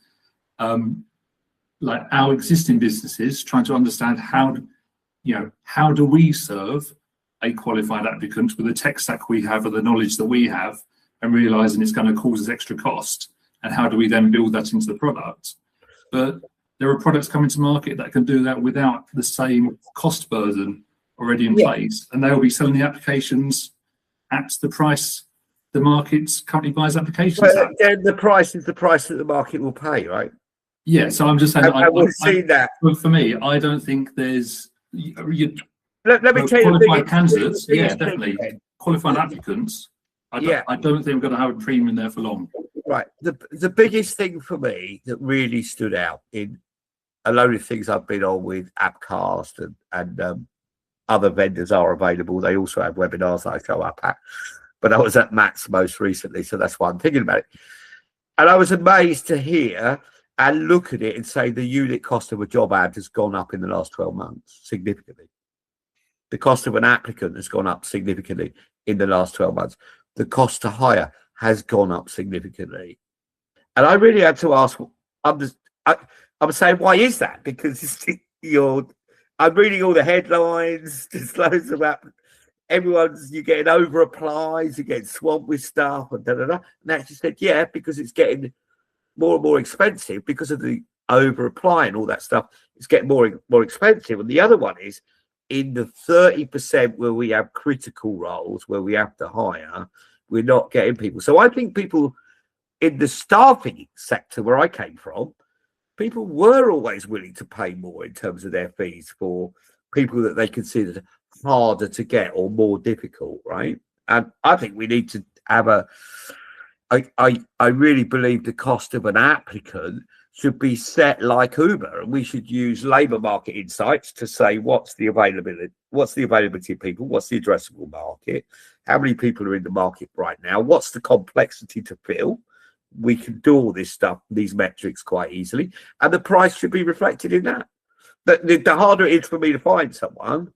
like our existing businesses trying to understand how do we serve a qualified applicant with the tech stack we have or the knowledge that we have, and realizing it's going to cause us extra cost, and how do we then build that into the product. But there are products coming to market that can do that without the same cost burden already in place, and they'll be selling the applications at the price the market currently buys applications at. Then the price is the price that the market will pay, right? Yeah, so I'm just saying, we'll see that. For me, I don't think there's let me tell you, qualified candidates, definitely. Qualified applicants, I don't think we're going to have a premium there for long. Right. The biggest thing for me that really stood out in a load of things I've been on with Appcast and other vendors are available. They also have webinars that I go up at. But I was at Matt's most recently, so that's why I'm thinking about it. And I was amazed to hear and look at it and say the unit cost of a job ad has gone up in the last 12 months significantly. The cost of an applicant has gone up significantly in the last 12 months. The cost to hire has gone up significantly. And I really had to ask, I'm saying, why is that? Because I'm reading all the headlines, there's loads of you're getting over applies, you're getting swamped with stuff and And they actually said, because it's getting more and more expensive because of the over apply and all that stuff. It's getting more expensive. And the other one is in the 30% where we have critical roles where we have to hire, we're not getting people. So I think people in the staffing sector where I came from, people were always willing to pay more in terms of their fees for people that they considered harder to get or more difficult, right? And I think we need to have I really believe the cost of an applicant should be set like Uber, and we should use labour market insights to say what's the availability of people, what's the addressable market, how many people are in the market right now, what's the complexity to fill. We can do all this stuff, these metrics quite easily, and the price should be reflected in that. The harder it is for me to find someone,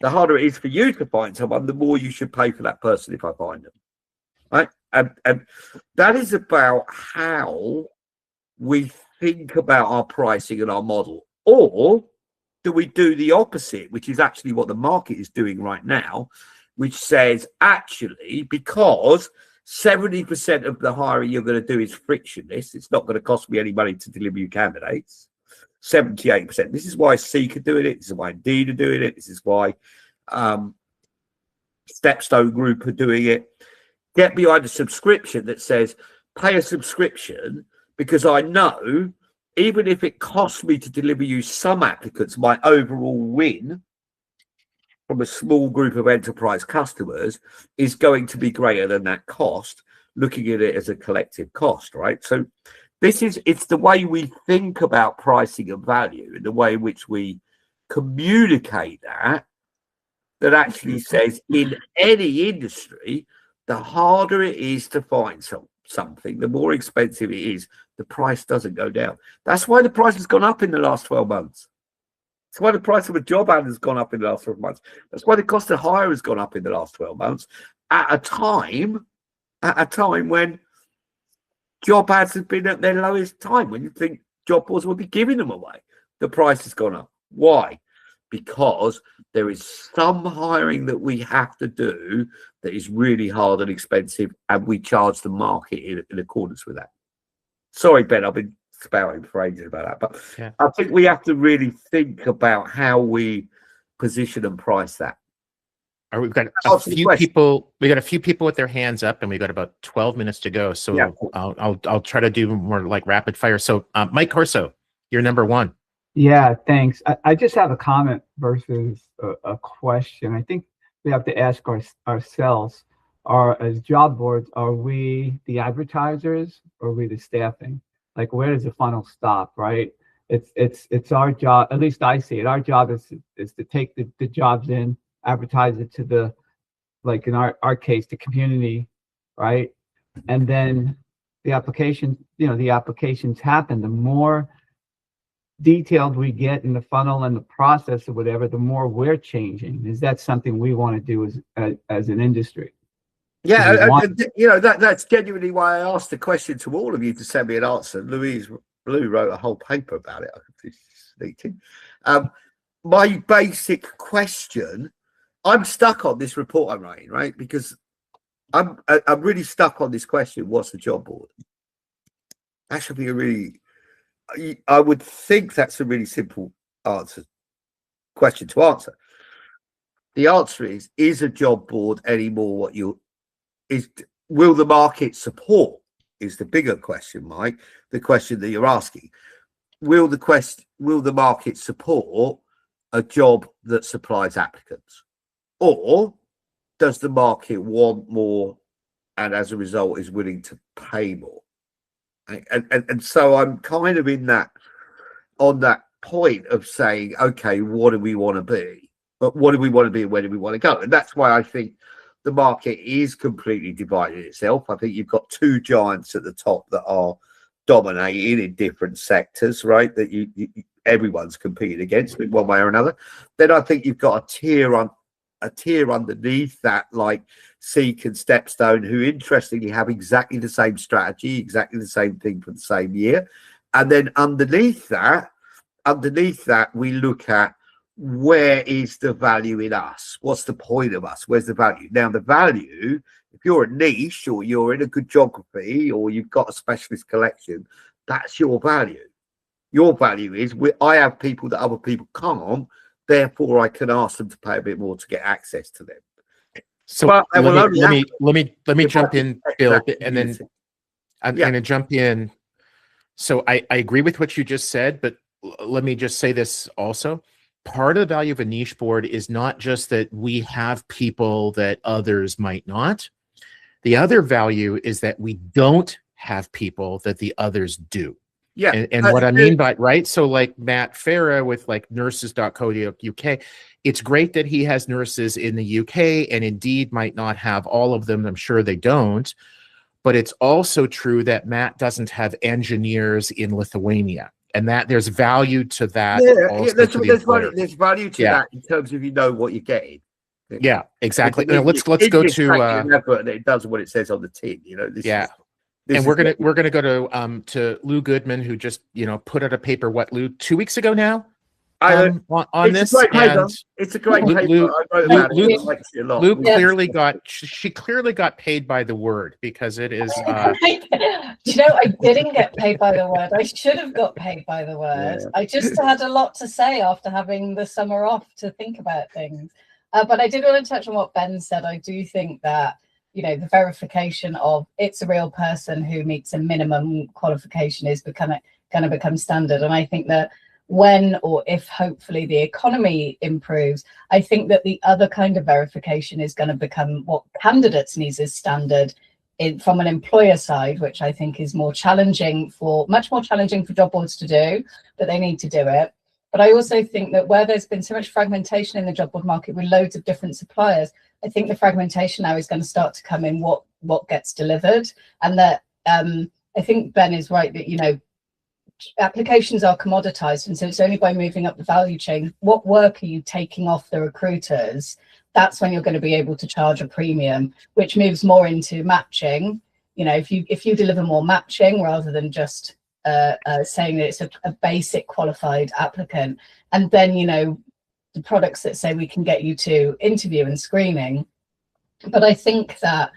the harder it is for you to find someone, the more you should pay for that person if I find them. Right? And that is about how we think about our pricing and our model. Or do we do the opposite, which is actually what the market is doing right now, which says actually, because 70% of the hiring you're going to do is frictionless, it's not going to cost me any money to deliver you candidates. 78%. This is why Seek are doing it. This is why Indeed are doing it. This is why Stepstone Group are doing it. Get behind a subscription that says pay a subscription, because I know even if it costs me to deliver you some applicants, my overall win from a small group of enterprise customers is going to be greater than that cost, looking at it as a collective cost, right? So it's the way we think about pricing and value, and the way in which we communicate that actually says in any industry, the harder it is to find something, the more expensive it is, the price doesn't go down. That's why the price has gone up in the last 12 months. That's why the price of a job ad has gone up in the last 12 months. That's why the cost of hire has gone up in the last 12 months at a time when job ads have been at their lowest time, when you think job boards will be giving them away. The price has gone up. Why? Because there is some hiring that we have to do that is really hard and expensive, and we charge the market in accordance with that. Sorry, Ben, I've been spouting for ages about that, but yeah. I think we have to really think about how we position and price that. We've got a few people. We got a few people with their hands up, and we've got about 12 minutes to go. So yeah. I'll try to do more like rapid fire. So Mike Corso, you're number one. Yeah, thanks. I just have a comment versus a question. I think we have to ask ourselves, as job boards, are we the advertisers or are we the staffing? Like, where does the funnel stop, right? It's our job, at least I see it. Our job is to take the jobs in, advertise it to the, like in our case, the community, right? And then the applications happen. The more detailed we get in the funnel and the process or whatever, the more we're changing. Is that something we want to do as an industry? Yeah, that's genuinely why I asked the question to all of you to send me an answer. Louise Blue wrote a whole paper about it. I could sneak in. My basic question, I'm stuck on this report I'm writing, right? Because I'm really stuck on this question. What's the job board? That should be I would think that's a really simple question to answer. The answer is a job board anymore will the market support is the bigger question, Mike, the question that you're asking. Will the market support a job that supplies applicants? Or does the market want more and as a result is willing to pay more? And so I'm kind of on that point of saying, okay, what do we want to be? But what do we want to be and where do we want to go? And that's why I think the market is completely divided itself. I think you've got two giants at the top that are dominating in different sectors, right? That everyone's competing against in one way or another. Then I think you've got a tier underneath that, like Seek and Stepstone, who interestingly have exactly the same strategy, exactly the same thing for the same year. And then underneath that, we look at, where is the value in us? What's the point of us? Where's the value? Now, the value, if you're a niche or you're in a good geography or you've got a specialist collection, that's your value. Your value is I have people that other people can't, therefore I can ask them to pay a bit more to get access to them. So let me jump in, Bill, and then I'm going to jump in. So I agree with what you just said, but let me just say this also. Part of the value of a niche board is not just that we have people that others might not. The other value is that we don't have people that the others do. Yeah. And what I mean by, right? So like Matt Farah with like nurses.co.uk, it's great that he has nurses in the UK, and Indeed might not have all of them. I'm sure they don't. But it's also true that Matt doesn't have engineers in Lithuania. and that there's value to that. There's value to that in terms of you know what you're getting. Yeah, exactly. Now, let's go to and it does what it says on the tin. And we're gonna go to Lou Goodman, who just put out a paper. What, Lou? 2 weeks ago now. On this, and it's a great paper. Lou clearly clearly got paid by the word, because it is. I didn't get paid by the word. I should have got paid by the word. Yeah. I just had a lot to say after having the summer off to think about things. But I did want to touch on what Ben said. I do think that the verification of it's a real person who meets a minimum qualification is going to become standard, and I think that when or if hopefully the economy improves, I think that the other kind of verification is going to become what candidates need as standard from an employer side, which I think is much more challenging for job boards to do, but they need to do it. But I also think that where there's been so much fragmentation in the job board market with loads of different suppliers, I think the fragmentation now is going to start to come in what gets delivered. And that I think Ben is right that, applications are commoditized, and so it's only by moving up the value chain. What work are you taking off the recruiters? That's when you're going to be able to charge a premium, which moves more into matching. If you deliver more matching rather than just saying that it's a basic qualified applicant, and then the products that say we can get you to interview and screening. But I think that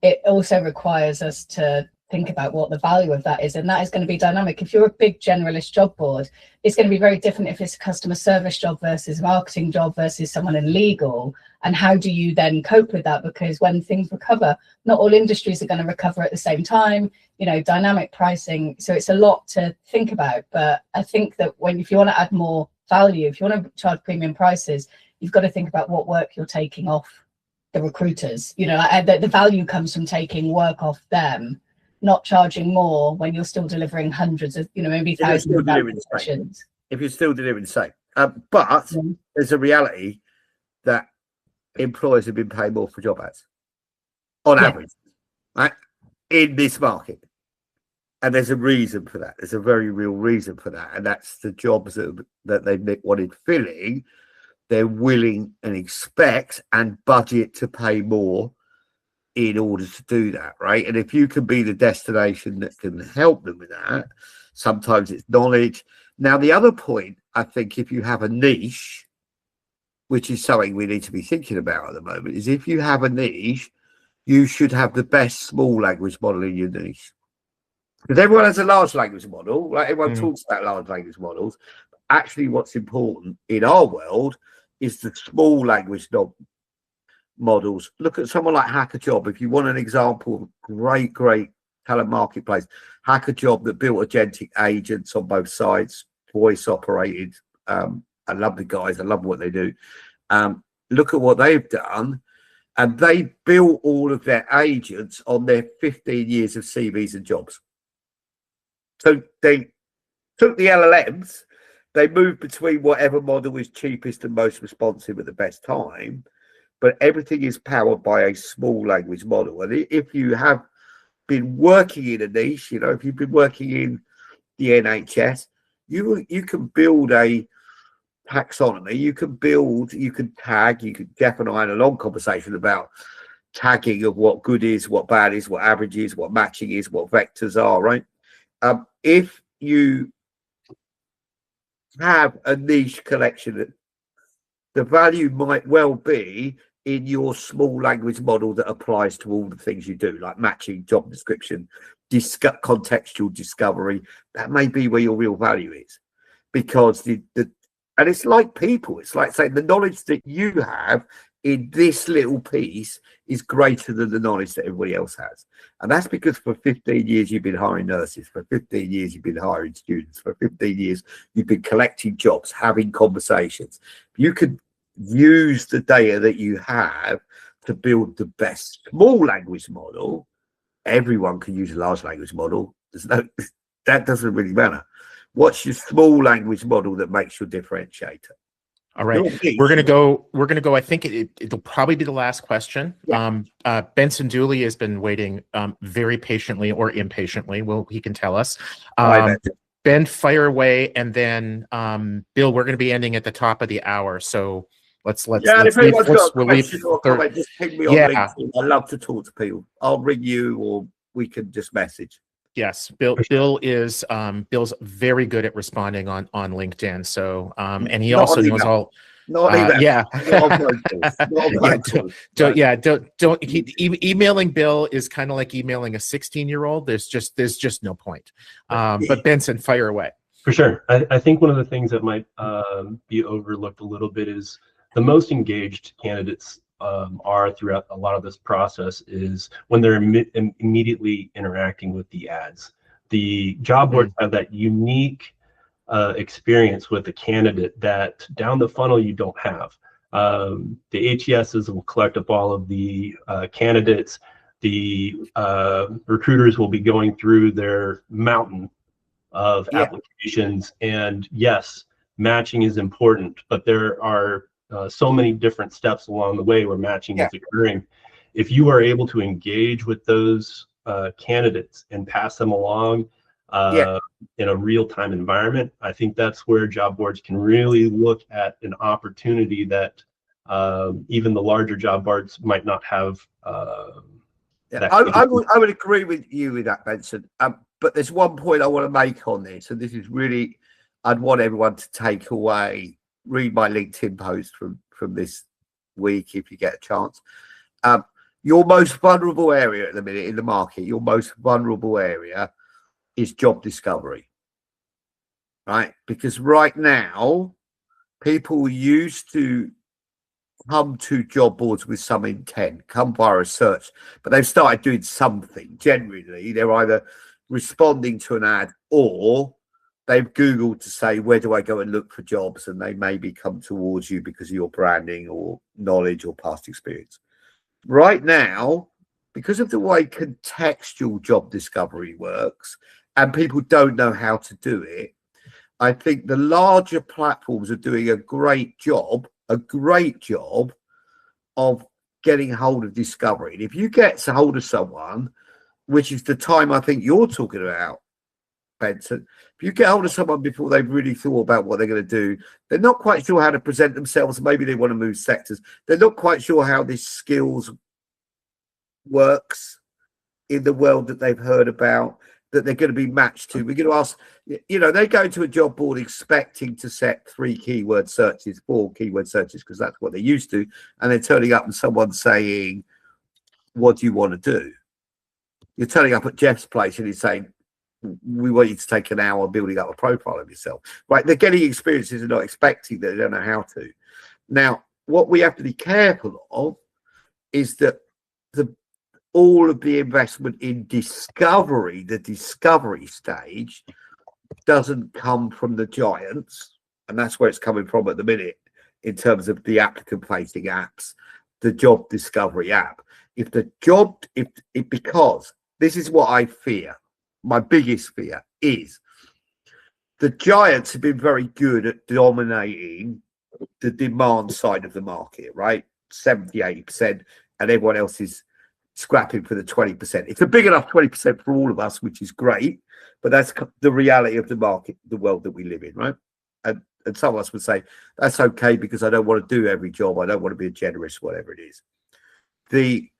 it also requires us to think about what the value of that is, and that is going to be dynamic. If you're a big generalist job board, it's going to be very different if it's a customer service job versus marketing job versus someone in legal. And how do you then cope with that? Because when things recover, not all industries are going to recover at the same time, dynamic pricing. So it's a lot to think about. But I think that if you want to add more value, if you want to charge premium prices, you've got to think about what work you're taking off the recruiters. The value comes from taking work off them, not charging more when you're still delivering hundreds of, maybe thousands of applications. If you're still delivering the same. But there's a reality that employers have been paying more for job ads on average, right, in this market. And there's a reason for that. There's a very real reason for that. And that's the jobs that they wanted filling. They're willing and expect and budget to pay more in order to do that, right? And if you can be the destination that can help them with that, sometimes it's knowledge. Now, the other point, I think, if you have a niche, which is something we need to be thinking about at the moment, is if you have a niche, you should have the best small language model in your niche. Because everyone has a large language model, right? Everyone talks about large language models. Actually, what's important in our world is the small language models. Look at someone like HackerJob. If you want an example of great talent marketplace, HackerJob that built agentic agents on both sides, voice operated. I love the guys. I love what they do. Look at what they've done. And they built all of their agents on their 15 years of CVs and jobs. So they took the LLMs, they moved between whatever model is cheapest and most responsive at the best time, but everything is powered by a small language model. And if you have been working in a niche, if you've been working in the NHS, you can build a taxonomy, you can tag, Jeff and I had a long conversation about tagging of what good is, what bad is, what average is, what matching is, what vectors are, right? If you have a niche collection, the value might well be in your small language model that applies to all the things you do, like matching, job description, contextual discovery. That may be where your real value is, because and it's like people. It's like saying the knowledge that you have in this little piece is greater than the knowledge that everybody else has. And that's because for 15 years you've been hiring nurses, for 15 years you've been hiring students, for 15 years you've been collecting jobs, having conversations. You could use the data that you have to build the best small language model. Everyone can use a large language model. That doesn't really matter. What's your small language model that makes your differentiator? All right, we're gonna go. I think it'll probably be the last question. Yeah. Benson Dooley has been waiting very patiently or impatiently. Well, he can tell us. Ben, fire away, and then Bill, we're going to be ending at the top of the hour, so let's if leave, anyone's got a we'll leave question or a third. comment, just ping me on LinkedIn. I love to talk to people. I'll ring you, or we can just message. Yes, Bill is Bill's very good at responding on LinkedIn. So and he also knows all. Not even. Yeah. Emailing Bill is kind of like emailing a 16-year-old. There's just no point. But Benson, fire away. For sure. I think one of the things that might be overlooked a little bit is the most engaged candidates are throughout a lot of this process is when they're immediately interacting with the ads. The job boards have that unique experience with the candidate that down the funnel you don't have. The ATSs will collect up all of the candidates. The recruiters will be going through their mountain of applications, and yes, matching is important, but there are so many different steps along the way where matching is occurring. If you are able to engage with those candidates and pass them along in a real-time environment, I think that's where job boards can really look at an opportunity that even the larger job boards might not have. I would agree with you with that, Benson. But there's one point I want to make on this, and this is really, I'd want everyone to take away. Read my LinkedIn post from this week if you get a chance. Your most vulnerable area at the minute in the market, your most vulnerable area is job discovery, right? Because right now, people used to come to job boards with some intent, come via a search, but they've started doing something. Generally, they're either responding to an ad or they've Googled to say, where do I go and look for jobs? And they maybe come towards you because of your branding or knowledge or past experience. Right now, because of the way contextual job discovery works and people don't know how to do it, I think the larger platforms are doing a great job of getting hold of discovery. And if you get a hold of someone, which is the time I think you're talking about, Benson, if you get hold of someone before they've really thought about what they're going to do, they're not quite sure how to present themselves. Maybe they want to move sectors. They're not quite sure how this skills works in the world that they've heard about, that they're going to be matched to. We're going to ask, they go to a job board expecting to set 3 keyword searches, 4 keyword searches, because that's what they're used to. And they're turning up and someone's saying, what do you want to do? You're turning up at Jeff's place and he's saying, we want you to take an hour building up a profile of yourself. Right? They're getting experiences and not expecting that they don't know how to. Now, what we have to be careful of is that all of the investment in discovery, the discovery stage, doesn't come from the giants, and that's where it's coming from at the minute in terms of the applicant-facing apps, the job discovery app. Because this is what I fear, my biggest fear is the giants have been very good at dominating the demand side of the market, right? 70, 80%, and everyone else is scrapping for the 20%. It's a big enough 20% for all of us, which is great, but that's the reality of the market, the world that we live in, right? And some of us would say, that's okay because I don't want to do every job. I don't want to be a generous, whatever it is. The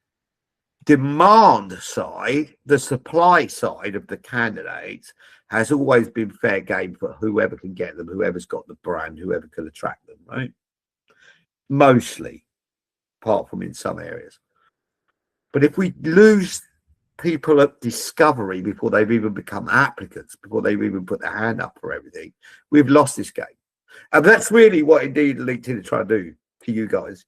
demand side, the supply side of the candidates has always been fair game for whoever can get them, whoever's got the brand, whoever can attract them, right? Mostly, apart from in some areas. But if we lose people at discovery before they've even become applicants, before they've even put their hand up for everything, we've lost this game. And that's really what indeed LinkedIn is trying to do to you guys,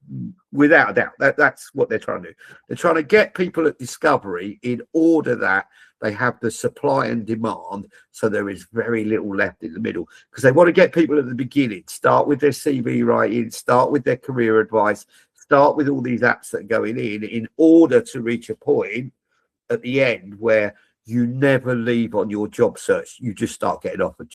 without a doubt. That's what they're trying to do. They're trying to get people at discovery in order that they have the supply and demand, so there is very little left in the middle, because they want to get people at the beginning, start with their CV writing, start with their career advice, start with all these apps that are going in order to reach a point at the end where you never leave on your job search. You just start getting offered